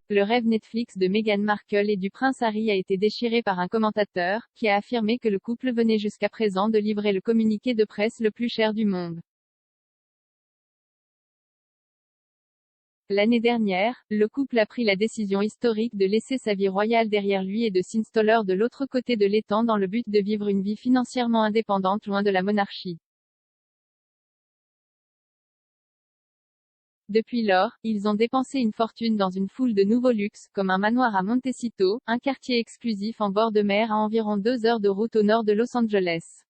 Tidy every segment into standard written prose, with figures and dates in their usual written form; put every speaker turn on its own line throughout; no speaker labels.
le rêve Netflix de Meghan Markle et du prince Harry a été déchiré par un commentateur, qui a affirmé que le couple venait jusqu'à présent de livrer le communiqué de presse le plus cher du monde. L'année dernière, le couple a pris la décision historique de laisser sa vie royale derrière lui et de s'installer de l'autre côté de l'étang dans le but de vivre une vie financièrement indépendante loin de la monarchie. Depuis lors, ils ont dépensé une fortune dans une foule de nouveaux luxes, comme un manoir à Montecito, un quartier exclusif en bord de mer à environ 2 heures de route au nord de Los Angeles.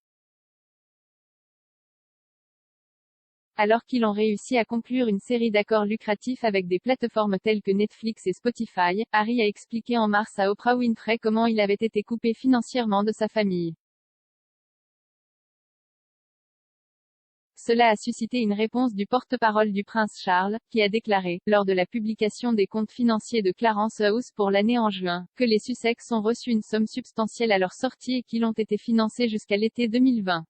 Alors qu'ils ont réussi à conclure une série d'accords lucratifs avec des plateformes telles que Netflix et Spotify, Harry a expliqué en mars à Oprah Winfrey comment il avait été coupé financièrement de sa famille. Cela a suscité une réponse du porte-parole du prince Charles, qui a déclaré, lors de la publication des comptes financiers de Clarence House pour l'année en juin, que les Sussex ont reçu une somme substantielle à leur sortie et qu'ils ont été financés jusqu'à l'été 2020.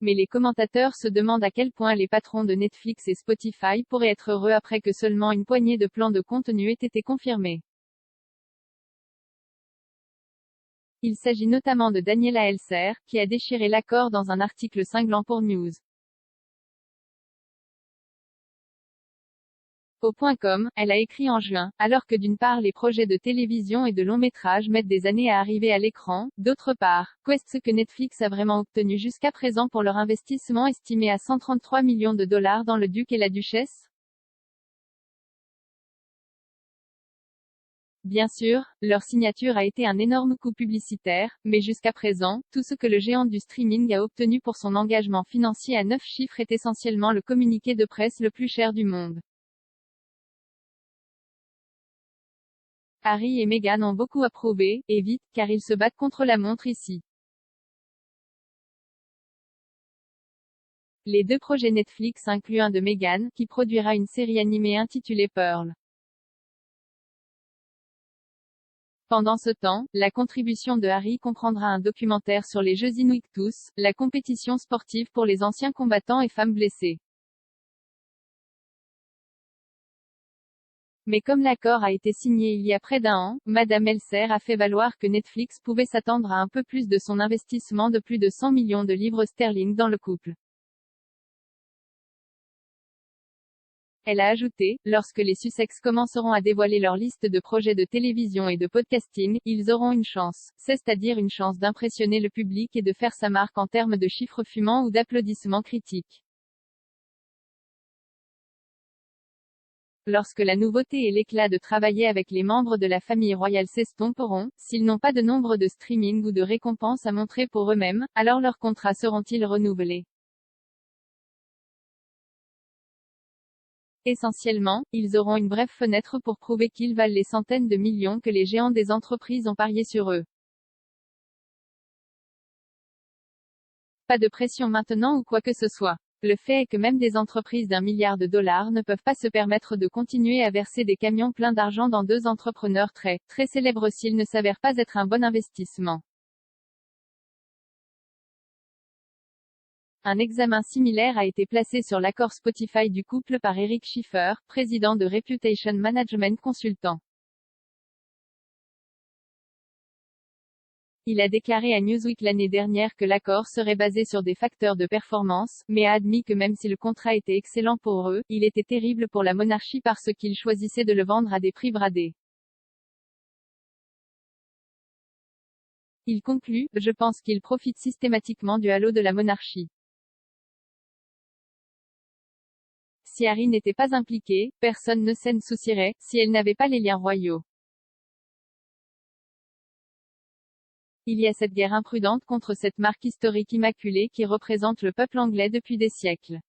Mais les commentateurs se demandent à quel point les patrons de Netflix et Spotify pourraient être heureux après que seulement une poignée de plans de contenu aient été confirmés. Il s'agit notamment de Daniela Elser, qui a déchiré l'accord dans un article cinglant pour News. Au.com, elle a écrit en juin, alors que d'une part les projets de télévision et de long métrage mettent des années à arriver à l'écran, d'autre part, qu'est ce que Netflix a vraiment obtenu jusqu'à présent pour leur investissement estimé à 133 millions de dollars dans Le Duc et la Duchesse? Bien sûr, leur signature a été un énorme coup publicitaire, mais jusqu'à présent, tout ce que le géant du streaming a obtenu pour son engagement financier à 9 chiffres est essentiellement le communiqué de presse le plus cher du monde. Harry et Meghan ont beaucoup approuvé, et vite, car ils se battent contre la montre ici. Les deux projets Netflix incluent un de Meghan, qui produira une série animée intitulée Pearl. Pendant ce temps, la contribution de Harry comprendra un documentaire sur les Jeux Invictus, la compétition sportive pour les anciens combattants et femmes blessées. Mais comme l'accord a été signé il y a près d'un an, Madame Elser a fait valoir que Netflix pouvait s'attendre à un peu plus de son investissement de plus de 100 millions de livres sterling dans le couple. Elle a ajouté, lorsque les Sussex commenceront à dévoiler leur liste de projets de télévision et de podcasting, ils auront une chance, c'est-à-dire une chance d'impressionner le public et de faire sa marque en termes de chiffres fumants ou d'applaudissements critiques. Lorsque la nouveauté et l'éclat de travailler avec les membres de la famille royale s'estomperont, s'ils n'ont pas de nombre de streaming ou de récompenses à montrer pour eux-mêmes, alors leurs contrats seront-ils renouvelés? Essentiellement, ils auront une brève fenêtre pour prouver qu'ils valent les centaines de millions que les géants des entreprises ont parié sur eux. Pas de pression maintenant ou quoi que ce soit. Le fait est que même des entreprises d'1 milliard de dollars ne peuvent pas se permettre de continuer à verser des camions pleins d'argent dans deux entrepreneurs très célèbres s'ils ne s'avèrent pas être un bon investissement. Un examen similaire a été placé sur l'accord Spotify du couple par Eric Schiffer, président de Reputation Management Consultant. Il a déclaré à Newsweek l'année dernière que l'accord serait basé sur des facteurs de performance, mais a admis que même si le contrat était excellent pour eux, il était terrible pour la monarchie parce qu'ils choisissaient de le vendre à des prix bradés. Il conclut, je pense qu'ils profitent systématiquement du halo de la monarchie. Si Harry n'était pas impliqué, personne ne s'en soucierait, si elle n'avait pas les liens royaux. Il y a cette guerre imprudente contre cette marque historique immaculée qui représente le peuple anglais depuis des siècles.